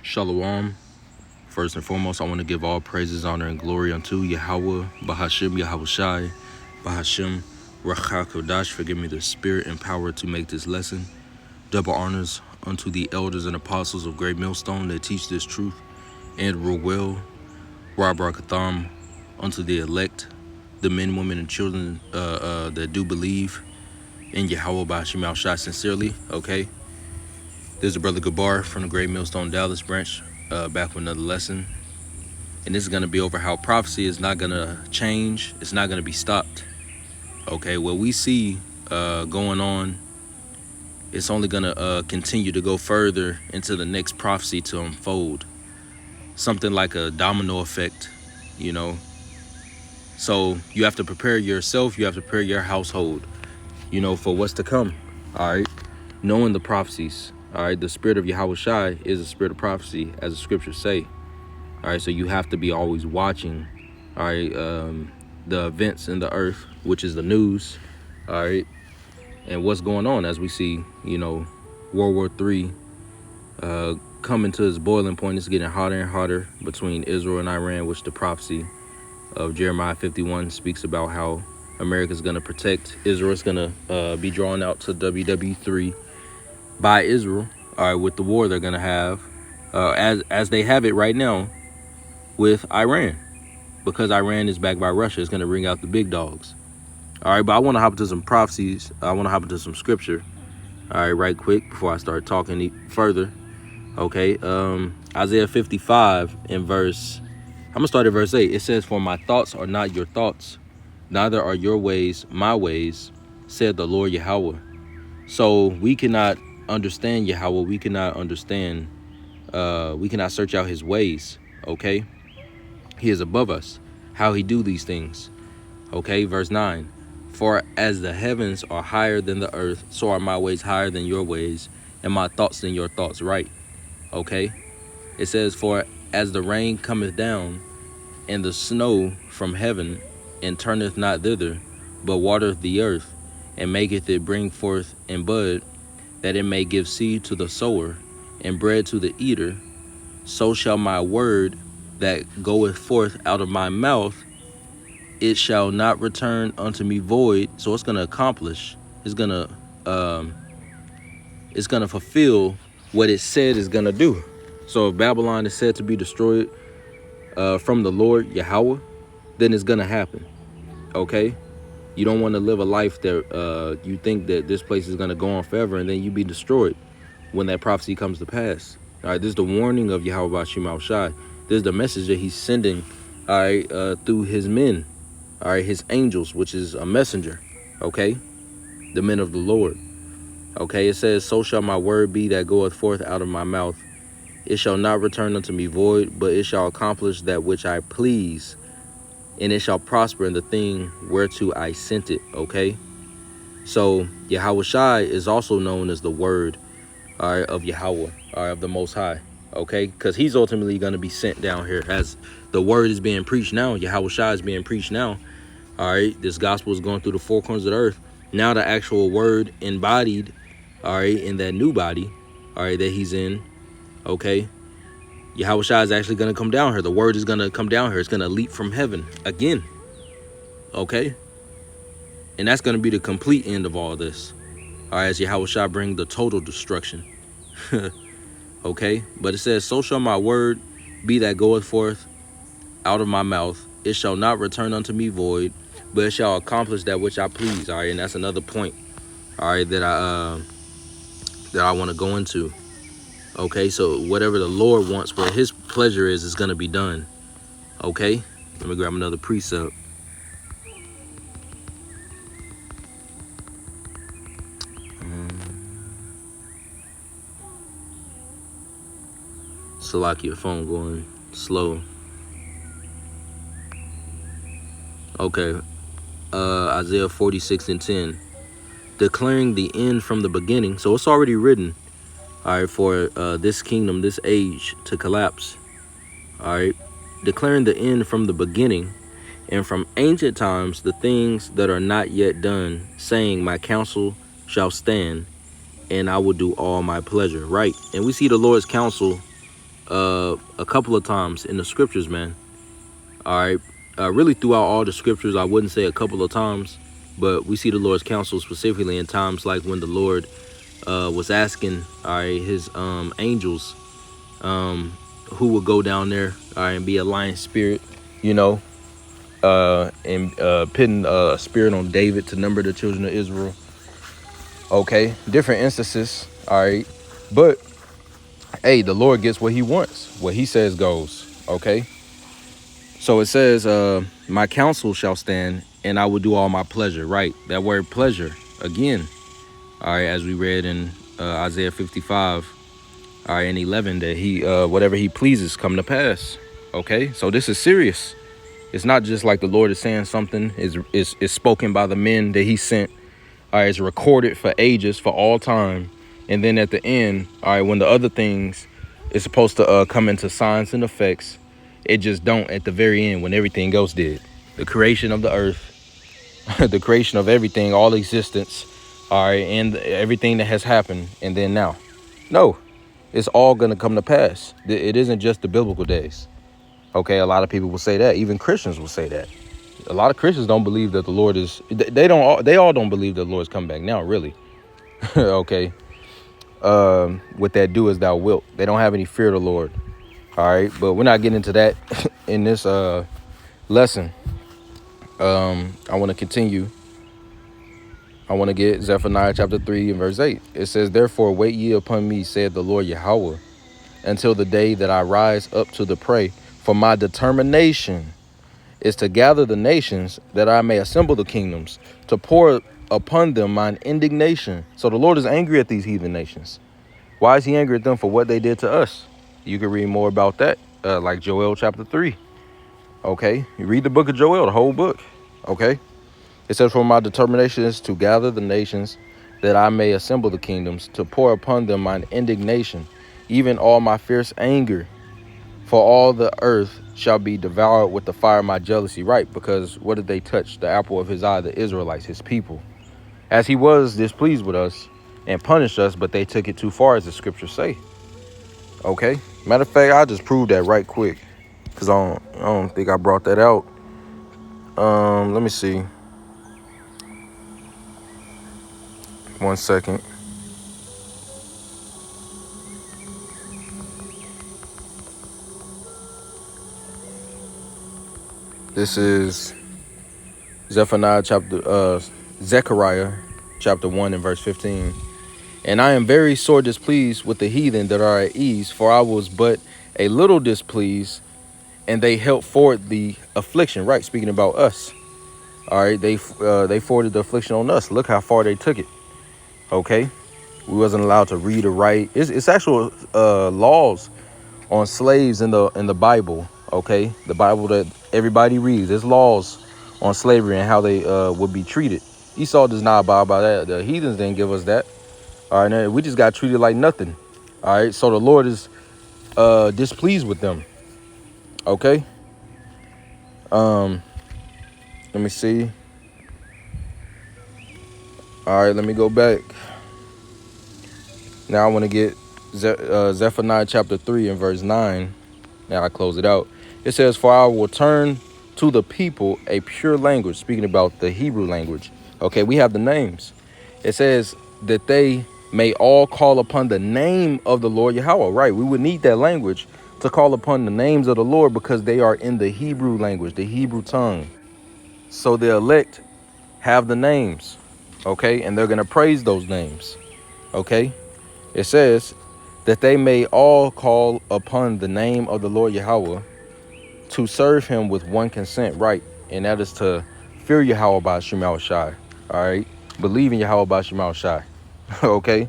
Shalom. First and foremost, I want to give all praises, honor, and glory unto Yahweh, Bahashim, Yahweh Shai, Bahashim, Rachak Kodash, for giving me the spirit and power to make this lesson. Double honors unto the elders and apostles of Great Millstone that teach this truth, and Ruel, Rabbar unto the elect, the men, women, and children that do believe in Yahweh, Bahashim, Yahweh Shai sincerely, okay? There's a brother Gabar from the Great Millstone Dallas branch, back with another lesson. And this is going to be over how prophecy is not going to change. It's not going to be stopped. Okay, what we see going on, it's only going to continue to go further into the next prophecy to unfold. Something like a domino effect, you know. So you have to prepare yourself. You have to prepare your household, you know, for what's to come. All right, knowing the prophecies. All right, the spirit of Yahweh Shai is a spirit of prophecy, as the scriptures say. All right, so you have to be always watching, all right, the events in the earth, which is the news, all right, and what's going on as we see, you know, World War III coming to its boiling point. It's getting hotter and hotter between Israel and Iran, which the prophecy of Jeremiah 51 speaks about how America's going to protect Israel. It's going to be drawn out to WW3 by Israel, all right, with the war they're going to have, as they have it right now with Iran, because Iran is backed by Russia. It's going to bring out the big dogs. All right, but I want to hop into some prophecies. I want to hop into some scripture, all right, right quick before I start talking further. Okay, Isaiah 55 in verse, I'm going to start at verse 8. It says, "For my thoughts are not your thoughts, neither are your ways my ways, said the Lord Yahweh." So we cannot understand Yahweh. We cannot understand, we cannot search out his ways, okay? He is above us, how he do these things. Okay, verse 9. "For as the heavens are higher than the earth, so are my ways higher than your ways, and my thoughts than your thoughts." Right. Okay. It says, "For as the rain cometh down, and the snow from heaven, and turneth not thither, but watereth the earth, and maketh it bring forth and bud, that it may give seed to the sower, and bread to the eater, so shall my word that goeth forth out of my mouth, it shall not return unto me void." So it's going to accomplish, it's going to fulfill what it said is going to do. So if Babylon is said to be destroyed from the Lord Yahweh, then it's going to happen. Okay, you don't want to live a life that you think that this place is going to go on forever, and then you be destroyed when that prophecy comes to pass. All right, this is the warning of Yahweh Bashim Shai. This is the message that he's sending, all right, through his men, all right, his angels, which is a messenger, okay, the men of the Lord. Okay, it says, "So shall my word be that goeth forth out of my mouth. It shall not return unto me void, but it shall accomplish that which I please, and it shall prosper in the thing whereto I sent it." Okay, so Yahweh Shai is also known as the word, all right, of Yahweh, all right, of the Most High. Okay, because he's ultimately going to be sent down here as the word is being preached now. Yahweh Shai is being preached now. All right, this gospel is going through the four corners of the earth. Now the actual word embodied, all right, in that new body, all right, that he's in. Okay, Yahweh Shai is actually going to come down here. The word is going to come down here. It's going to leap from heaven again. Okay, and that's going to be the complete end of all this. All right, as Yahweh Shai bring the total destruction. Okay, but it says, "So shall my word be that goeth forth out of my mouth. It shall not return unto me void, but it shall accomplish that which I please." All right, and that's another point, all right, that I want to go into. Okay, so whatever the Lord wants, where his pleasure is going to be done. Okay, let me grab another precept. Salakia, phone going slow. Okay, Isaiah 46:10, declaring the end from the beginning. So it's already written, all right, for this kingdom, this age to collapse. All right, declaring the end from the beginning, and from ancient times the things that are not yet done, saying, "My counsel shall stand, and I will do all my pleasure." Right, and we see the Lord's counsel a couple of times in the scriptures, man. All right. Really throughout all the scriptures, I wouldn't say a couple of times, but we see the Lord's counsel specifically in times like when the Lord was asking, all right, his angels who would go down there, all right, and be a lion spirit, you know, and pitting a spirit on David to number the children of Israel. Okay, different instances, all right, but hey, the Lord gets what he wants. What he says goes, okay? So it says, my counsel shall stand, and I will do all my pleasure, right? That word pleasure, again, all right, as we read in Isaiah 55, all right, and 11, that he, whatever he pleases come to pass, okay? So this is serious. It's not just like the Lord is saying something, is spoken by the men that he sent, all right, it's recorded for ages, for all time. And then at the end, all right, when the other things is supposed to come into signs and effects, it just don't at the very end when everything else did. The creation of the earth, the creation of everything, all existence, all right, and everything that has happened. And then now, no, it's all going to come to pass. It isn't just the biblical days. Okay, a lot of people will say that. Even Christians will say that. A lot of Christians don't believe that the Lord is, they all don't believe that the Lord's come back now, really. Okay. With that do as thou wilt. They don't have any fear of the Lord. All right, but we're not getting into that in this lesson. I want to continue. I want to get Zephaniah chapter 3 and verse 8. It says, therefore wait ye upon me, said the Lord Yahweh, until the day that I rise up to the prey. For my determination is to gather the nations, that I may assemble the kingdoms, to pour upon them mine indignation. So the Lord is angry at these heathen nations. Why is he angry at them? For what they did to us. You can read more about that, like Joel chapter 3. Okay, you read the book of Joel, the whole book. Okay, it says, for my determination is to gather the nations, that I may assemble the kingdoms, to pour upon them mine indignation, even all my fierce anger. For all the earth shall be devoured with the fire of my jealousy. Right, because what did they touch? The apple of his eye, the Israelites, his people. As he was displeased with us and punished us, but they took it too far, as the scriptures say. Okay, matter of fact, I just proved that right quick, because I don't think I brought that out. Let me see. 1 second. This is Zechariah chapter 1 and verse 15. And I am very sore displeased with the heathen that are at ease, for I was but a little displeased, and they helped forward the affliction. Right, speaking about us. All right, they forwarded the affliction on us. Look how far they took it. Okay, we wasn't allowed to read or write. It's actual laws on slaves in the Bible. Okay, the Bible that everybody reads. There's laws on slavery and how they would be treated. Esau does not abide by that. The heathens didn't give us that. All right, we just got treated like nothing. All right, so the Lord is displeased with them. Okay. Let me see. All right, let me go back. Now I want to get Zephaniah chapter 3 and verse 9. Now I close it out. It says, for I will turn to the people a pure language, speaking about the Hebrew language. Okay, we have the names. It says that they may all call upon the name of the Lord Yahweh. Right, we would need that language to call upon the names of the Lord, because they are in the Hebrew language, the Hebrew tongue. So the elect have the names, okay, and they're going to praise those names, okay. It says that they may all call upon the name of the Lord Yahweh, to serve him with one consent, right, and that is to fear Yahweh by Shema Shai, all right, believe in Yahweh by Shema Shai, okay,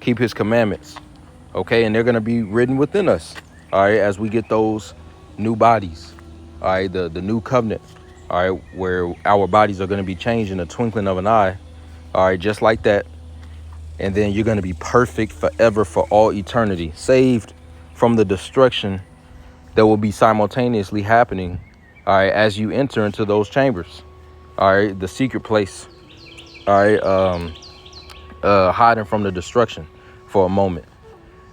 keep his commandments, okay, and they're going to be written within us, all right, as we get those new bodies, all right, the new covenant, all right, where our bodies are going to be changed in the twinkling of an eye, all right, just like that, and then you're going to be perfect forever, for all eternity, saved from the destruction that will be simultaneously happening, all right, as you enter into those chambers, all right, the secret place, all right, hiding from the destruction for a moment,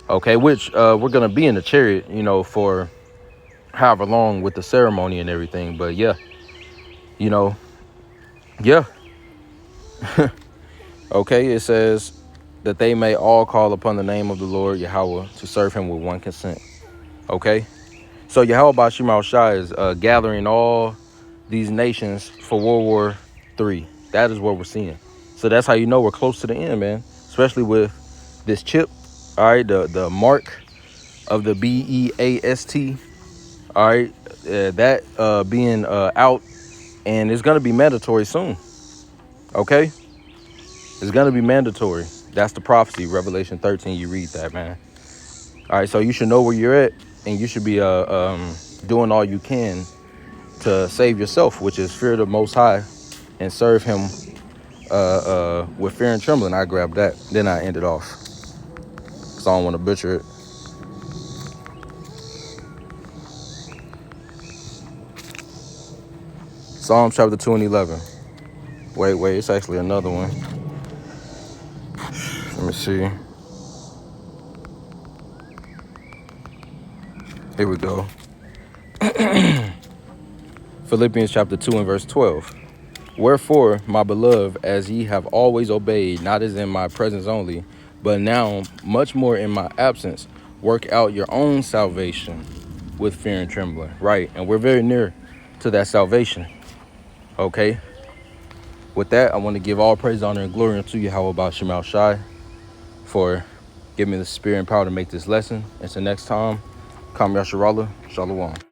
Okay, which we're gonna be in the chariot, you know, for however long with the ceremony and everything. But yeah, you know, yeah. Okay, it says that they may all call upon the name of the Lord Yahweh to serve him with one consent. Okay, so Yahweh Bashim Shai is gathering all these nations for World War III. That is what we're seeing. So that's how you know we're close to the end, man. Especially with this chip, all right, the mark of the BEAST, all right, that being out, and it's gonna be mandatory soon. Okay, it's gonna be mandatory. That's the prophecy, Revelation 13. You read that, man. All right, so you should know where you're at, and you should be doing all you can to save yourself, which is fear the Most High and serve Him with fear and trembling. I grabbed that, then I end it off, because I don't want to butcher it. Psalms chapter 2 and 11. Wait, it's actually another one. Let me see. Here we go. Philippians chapter 2 and verse 12. Wherefore, my beloved, as ye have always obeyed, not as in my presence only, but now much more in my absence, work out your own salvation with fear and trembling. Right, and we're very near to that salvation. Okay. With that, I want to give all praise, honor, and glory unto Yahweh Bashim Shai for giving me the spirit and power to make this lesson. Until next time, Kam Yasharallah, Shalom.